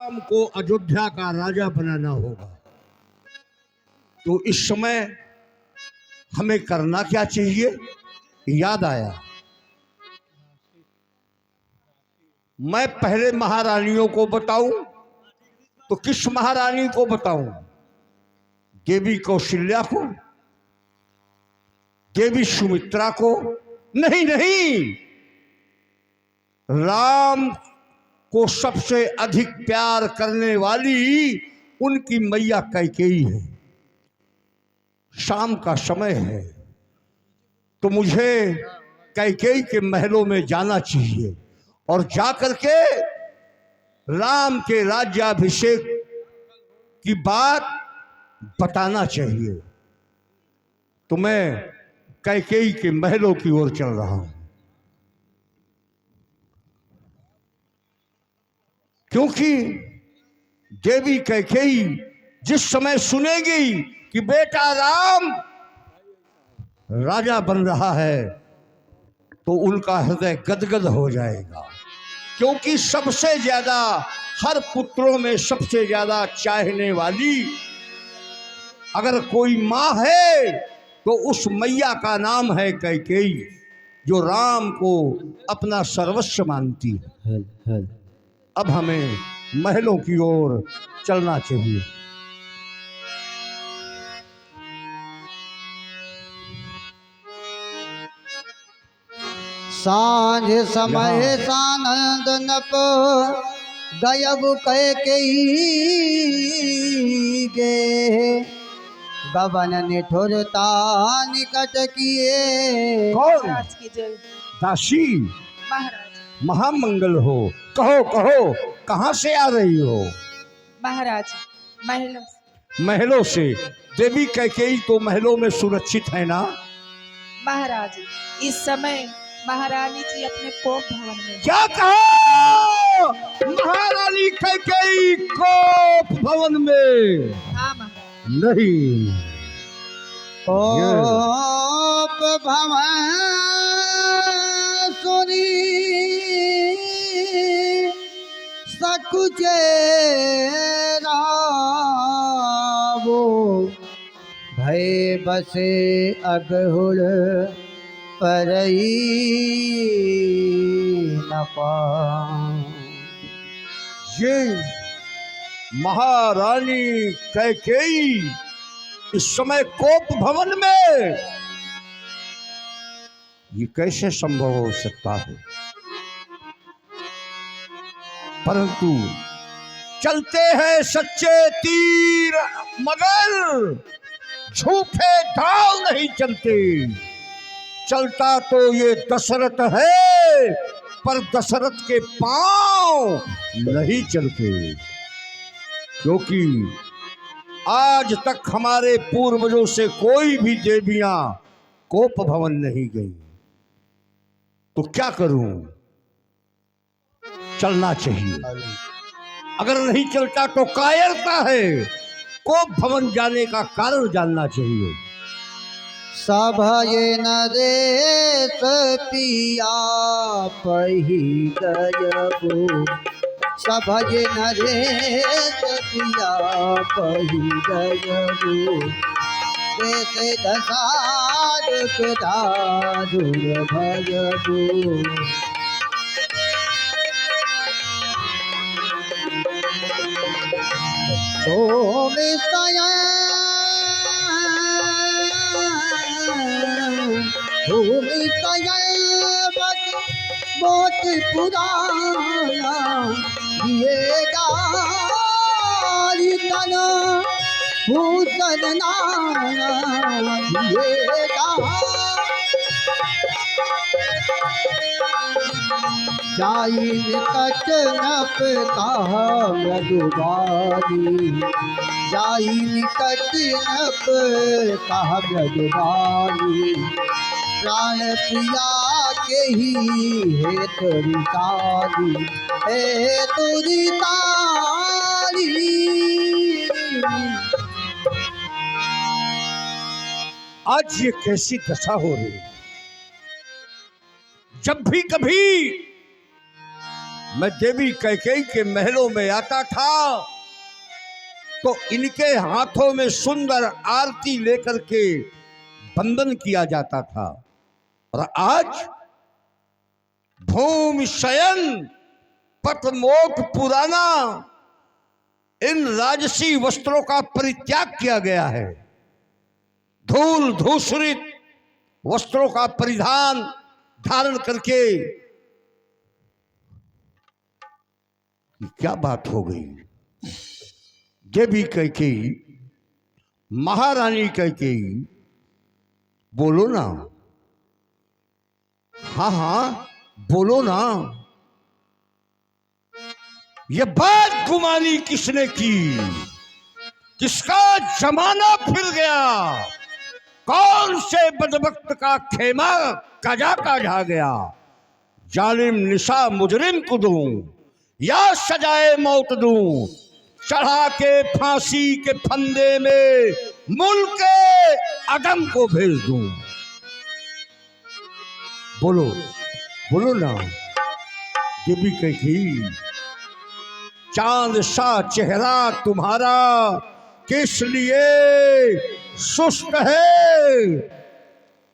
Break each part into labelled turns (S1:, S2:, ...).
S1: राम को अयोध्या का राजा बनाना होगा, तो इस समय हमें करना क्या चाहिए? याद आया, मैं पहले महारानियों को बताऊं तो किस महारानी को बताऊं? देवी कौशल्या को, देवी सुमित्रा को? नहीं नहीं, राम को सबसे अधिक प्यार करने वाली उनकी मैया कैकेयी है। शाम का समय है तो मुझे कैकेयी के महलों में जाना चाहिए और जाकर के राम के राज्याभिषेक की बात बताना चाहिए। तो मैं कैकेयी के महलों की ओर चल रहा हूं, क्योंकि देवी कैकेयी जिस समय सुनेगी कि बेटा राम राजा बन रहा है तो उनका हृदय गदगद हो जाएगा, क्योंकि सबसे ज्यादा, हर पुत्रों में सबसे ज्यादा चाहने वाली अगर कोई माँ है तो उस मैया का नाम है कैकेयी, जो राम को अपना सर्वस्व मानती है। अब हमें महलों की ओर चलना चाहिए।
S2: सांझ समय सानंद नप गयब कैकेयी गे, गबन निठुरता निकट किए।
S1: कौन?
S3: महाराज की जय।
S1: दासी
S3: महाराज,
S1: महामंगल हो। कहो कहो, कहाँ से आ रही हो?
S3: महाराज महलों से।
S1: महलों से। देवी कैकेयी तो महलों में सुरक्षित है ना?
S3: महाराज, इस समय महारानी जी अपने कोप भवन में।
S1: क्या कहा? महारानी कैकेयी कोप भवन में?
S3: हाँ महाराज।
S1: नहीं,
S2: कोप भवन सुनी सकुचे रावो, भय बसे अगहुड़ परई न पाऊं।
S1: ये महारानी कैकेयी इस समय कोप भवन में, ये कैसे संभव हो सकता है? परंतु चलते हैं सच्चे तीर मगर झूठे ढाल नहीं चलते। चलता तो ये दशरथ है, पर दशरथ के पांव नहीं चलते, क्योंकि आज तक हमारे पूर्वजों से कोई भी देवियां कोप भवन नहीं गई। तो क्या करूं? चलना चाहिए। अगर नहीं चलता तो कायरता है। कोप भवन जाने का कारण जानना चाहिए।
S2: सभये नरेश पिया पही गयबो, सभये नरेश पिया पही गयबो, देश दशारथ दारुर भयबो। भूमि बहुत पुराना दिएगा तन भूतन नाना दिएगा। जाई निकट नप कहा मृदुबानी, जाई निकट नप कहा मृदुबानी, प्राण प्रिया के ही हे तुरी तारी, हे तुरी तारी।
S1: आज ये कैसी दशा हो रही है? जब भी कभी मैं देवी कैकेयी के महलों में आता था तो इनके हाथों में सुंदर आरती लेकर के वंदन किया जाता था, और आज भूमि शयन पतमोट पुराना इन राजसी वस्त्रों का परित्याग किया गया है। धूल धूसरित वस्त्रों का परिधान धारण करके क्या बात हो गई। देवी कैकेयी, महारानी कैकेयी, बोलो ना, हाँ हाँ बोलो ना, ये बात गुमानी किसने की? किसका जमाना फिर गया? कौन से बदबख्त का खेमा कजा काढ़ा गया? जालिम निशा मुजरिम को दूं या सजाए मौत दूं, चढ़ा के फांसी के फंदे में मुल्क अदम को भेज दूं। बोलो बोलो ना देवी कैकेयी, चांद सा चेहरा तुम्हारा किस लिए सुस्त है?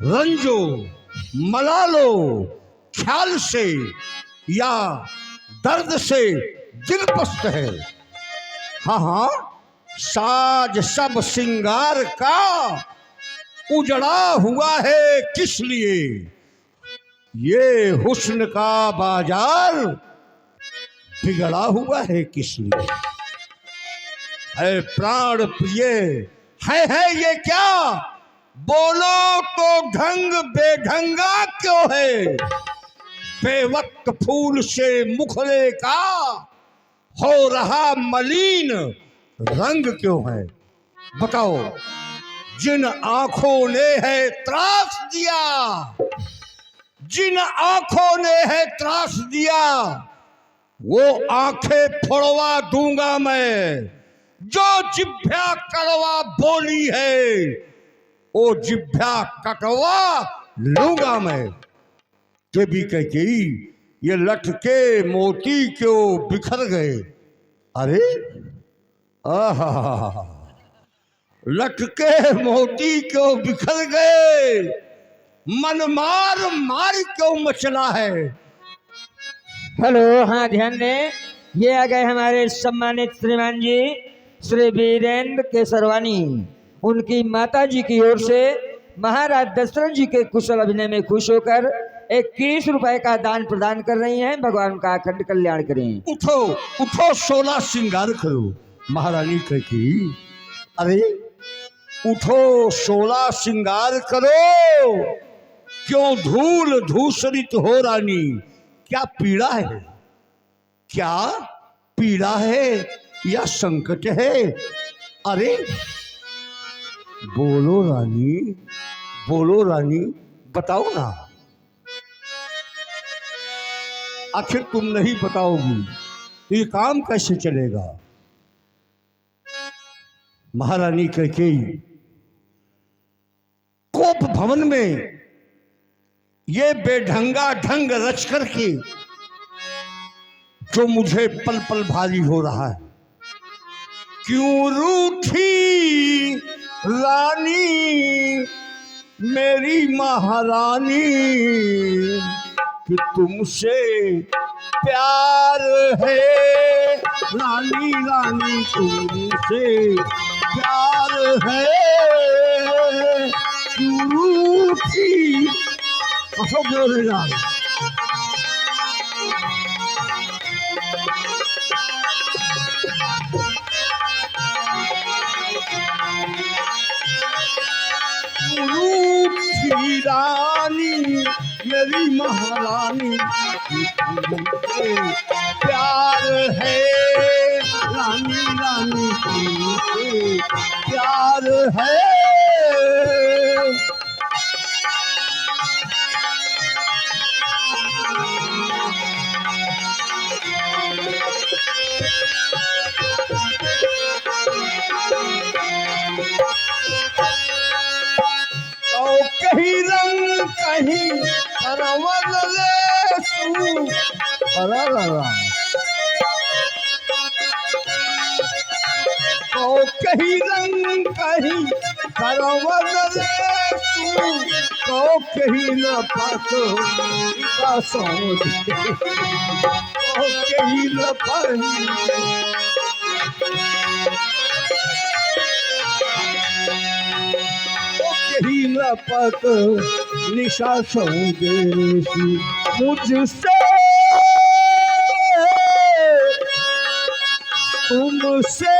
S1: रंजो मलालो ख्याल से या दर्द से दिल पस्त है? हाँ हाँ, साज सब सिंगार का उजड़ा हुआ है किस लिए? ये हुस्न का बाजार बिगड़ा हुआ है किस लिए? है प्राण प्रिय, है ये क्या? बोलो तो ढंग बेढंगा क्यों है? बेवक्त फूल से मुखड़े का हो रहा मलिन रंग क्यों है? बताओ, जिन आंखों ने है त्रास दिया, जिन आंखों ने है त्रास दिया, वो आंखें फोड़वा दूंगा मैं। जो जिभ्या कड़वा बोली है, वो जिभ्या कटवा लूंगा मैं। देवी कैकेयी, ये लटके मोती क्यों बिखर गए? अरे आहा, लटके मोती क्यों बिखर गए? मन मार मार क्यों मचला है?
S4: हेलो, हाँ ध्यान दें, ये आ गए हमारे सम्मानित श्रीमान जी श्री वीरेंद्र केसरवानी। उनकी माता जी की ओर से महाराज दशरथ जी के कुशल अभिनय में खुश होकर 21 रुपए का दान प्रदान कर रही हैं। भगवान का अखंड कल्याण करें।
S1: उठो उठो, 16 श्रृंगार करो महारानी कैकेयी। अरे उठो, 16 श्रृंगार करो। क्यों धूल धूसरित हो रानी? क्या पीड़ा है? क्या पीड़ा है या संकट है? अरे बोलो रानी, बोलो रानी, बताओ ना। आखिर तुम नहीं बताओगी तो ये काम कैसे चलेगा? महारानी कैकेयी, कोप भवन में ये बेढंगा ढंग रच करके जो मुझे पल पल भारी हो रहा है। क्यों रूठी रानी मेरी महारानी, कि तुमसे प्यार है रानी, रानी तुमसे प्यार है। क्यों रूठी रानी, रानी मेरी महारानी, तुमसे प्यार है रानी, रानी तुमसे प्यार है। कहीं रंग कहीं रवल लेसू, अरे तो कहीं रंग कहीं सरवन रे तू तो कहीं न पातो का सोच तो कहीं न पाही तो कहीं न पात निशा सौदेशी मुझसे तुमसे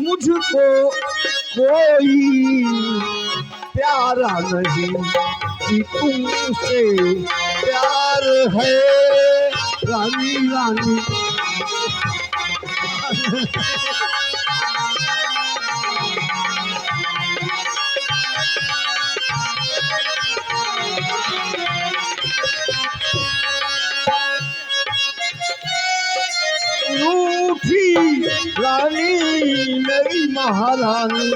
S1: मुझको कोई प्यारा नहीं कि तुमसे प्यार है रानी रानी रूठी रानी मेरी महारानी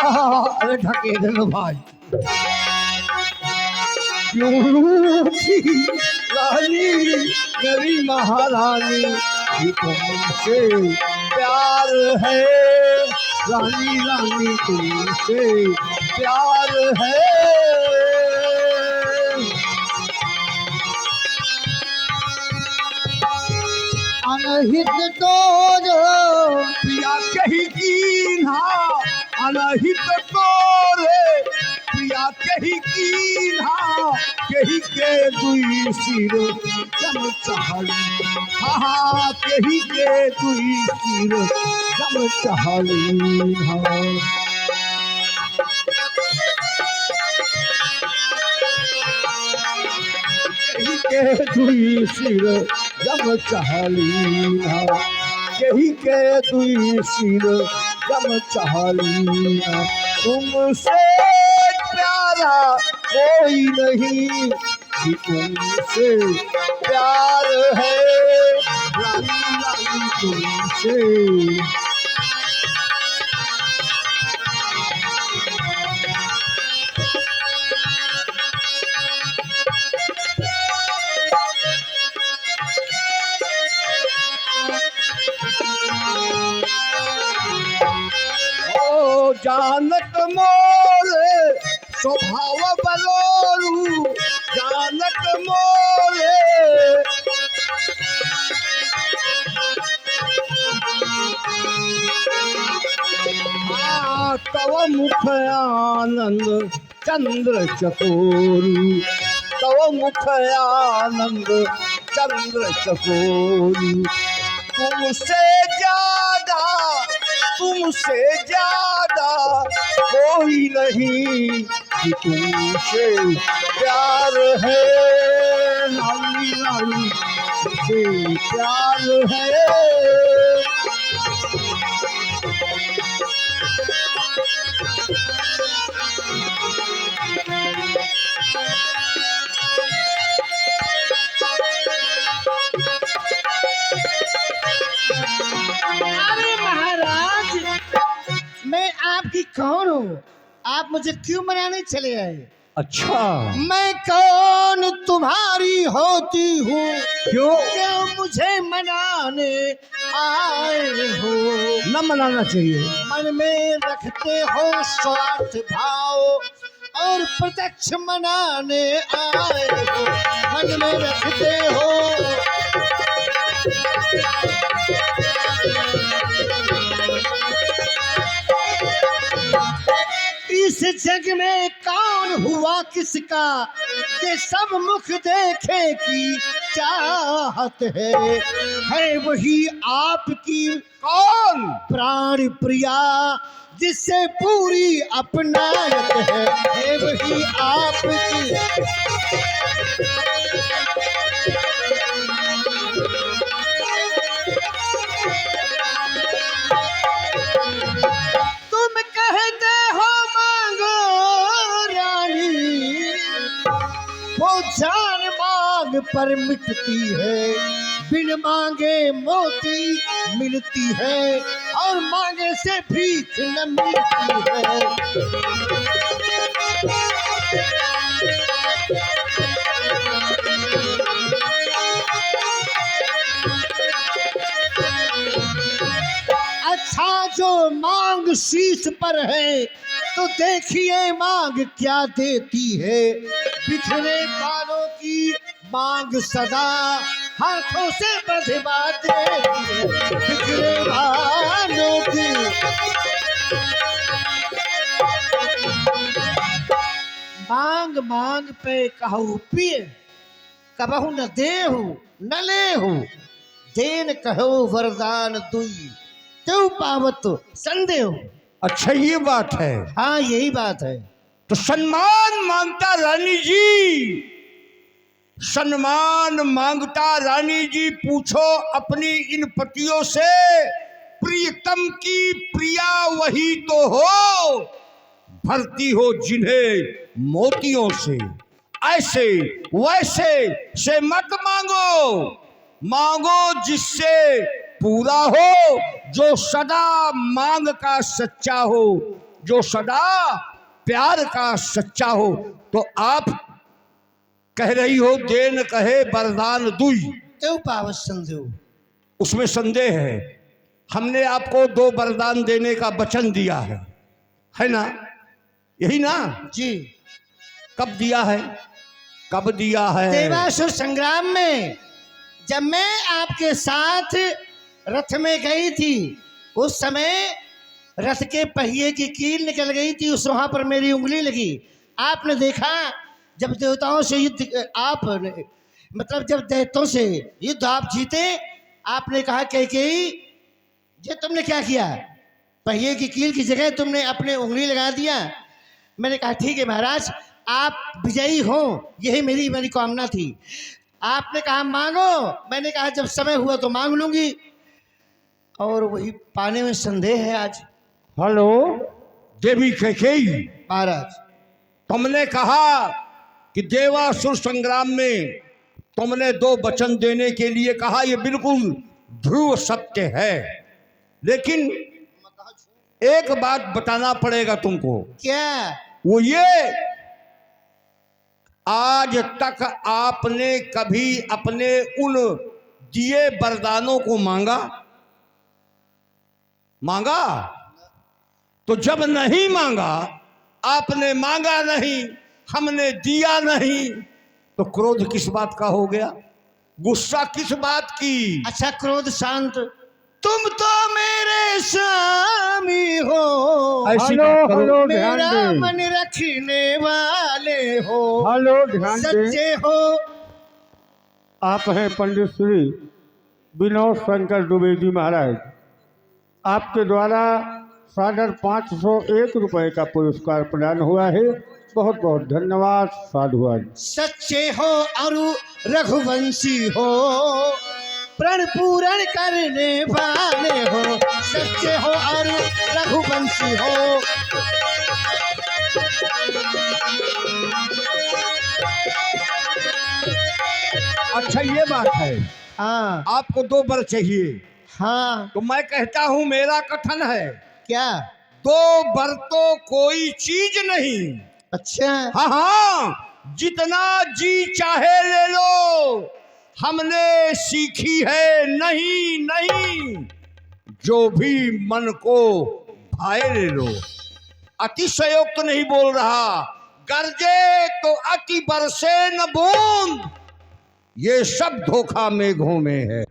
S1: अरे ढके दे भाई क्यों रूठी रानी मेरी महारानी तुमसे प्यार है रानी रानी तुमसे प्यार है
S2: अनहित तोर
S1: प्रिया कही कीन्हा अनहित तोरे प्रिया कही कीन्हा कही के दुई सिर जम चहली हाँ कही के दुई सिर जम चहली हाँ के दुई सिर जम चहलीना यही के दुई सिर जम चहलीना तुमसे प्यारा कोई नहीं कि तुमसे प्यार है रानी रानी तुमसे जानत मोरे स्वभाव बलोरू जानत मोरे तव मुख आनंद चंद्र चकोरू तव मुख आनंद चंद्र चकोरू तुमसे ज्यादा कोई नहीं कि तुमसे प्यार है रानी रानी तुमसे प्यार है
S2: मैं आपकी कौन हूँ? आप मुझे क्यों मनाने चले आए?
S1: अच्छा
S2: मैं कौन तुम्हारी होती हूँ
S1: क्यों
S2: मुझे मनाने आए हो?
S1: न मनाना चाहिए
S2: मन में रखते हो स्वार्थ भाव और प्रत्यक्ष मनाने आए हो मन में रखते हो इस जग में कौन हुआ किसका ये सब मुख देखे की चाहत है वही आपकी
S1: कौन
S2: प्राण प्रिया जिससे पूरी अपनायत है वही आपकी तुम कहते हो मांगो रानी वो जान मांग पर मिटती है बिन मांगे मोती मिलती है और मांगे से भीख न मिलती है साजो मांग शीश पर है, तो देखिए मांग क्या देती है। बिखरे बालों की मांग सदा हाथों से बंधवा देती है। बिखरे बालों की मांग मांग पे कहू पिए, कबहू न देहू न लेहू। देन कहो वरदान दुई, तो पावत संदेह।
S1: अच्छा ये बात है।
S2: हाँ यही बात है।
S1: तो सम्मान मांगता रानी जी, सम्मान मांगता रानी जी। पूछो अपनी इन पतियों से, प्रियतम की प्रिया वही तो हो, भरती हो जिन्हें मोतियों से। ऐसे वैसे से मत मांगो, मांगो जिससे पूरा हो, जो सदा मांग का सच्चा हो, जो सदा प्यार का सच्चा हो। तो आप कह रही हो देन कहे वरदान दुई,
S2: तो पावत संदेह।
S1: उसमें संदेह है। हमने आपको 2 वरदान देने का वचन दिया है ना? यही ना
S2: जी।
S1: कब दिया है? कब दिया है?
S2: देवासुर संग्राम में जब मैं आपके साथ रथ में गई थी, उस समय रथ के पहिए की कील निकल गई थी, उस वहां पर मेरी उंगली लगी। आपने देखा जब देवताओं से युद्ध आप मतलब जब दैत्यों से युद्ध आप जीते, आपने कहा कैकेयी ये तुमने क्या किया, पहिए की कील की जगह तुमने अपने उंगली लगा दिया। मैंने कहा ठीक है महाराज, आप विजयी हो, यही मेरी कामना थी। आपने कहा मांगो, मैंने कहा जब समय हुआ तो मांग लूंगी, और वही पाने में संदेह है आज।
S1: हेलो देवी कैकेयी,
S2: महाराज
S1: तुमने कहा कि देवासुर संग्राम में तुमने 2 वचन देने के लिए कहा, ये बिल्कुल ध्रुव सत्य है। लेकिन एक बात बताना पड़ेगा तुमको।
S2: क्या?
S1: वो ये, आज तक आपने कभी अपने उन दिए वरदानों को मांगा? मांगा? तो जब नहीं मांगा, आपने मांगा नहीं, हमने दिया नहीं, तो क्रोध किस बात का हो गया? गुस्सा किस बात की?
S2: अच्छा क्रोध शांत, तुम तो मेरे स्वामी हो,
S1: हेलो
S2: मेरा मन रखने वाले हो,
S5: हेलो ध्यान दें,
S2: सच्चे हो।
S5: आप हैं पंडित श्री विनोद शंकर द्विवेदी महाराज। आपके द्वारा 501 रुपये का पुरस्कार प्रदान हुआ है। बहुत बहुत धन्यवाद, साधुवाद।
S2: सच्चे हो और रघुवंशी हो, प्रण पूरण करने वाले हो, सच्चे हो और रघुवंशी हो।
S1: अच्छा ये बात है।
S2: हाँ
S1: आपको 2 वर चाहिए।
S2: हाँ।
S1: तो मैं कहता हूं, मेरा कथन है,
S2: क्या?
S1: 2 वर तो कोई चीज नहीं।
S2: अच्छा
S1: हाँ हाँ, जितना जी चाहे ले लो, हमने सीखी है नहीं नहीं, जो भी मन को भाए ले लो। अतिशयोक्त नहीं बोल रहा, गरजे तो अति बरसे न बूंद, ये सब धोखा मेघों में है।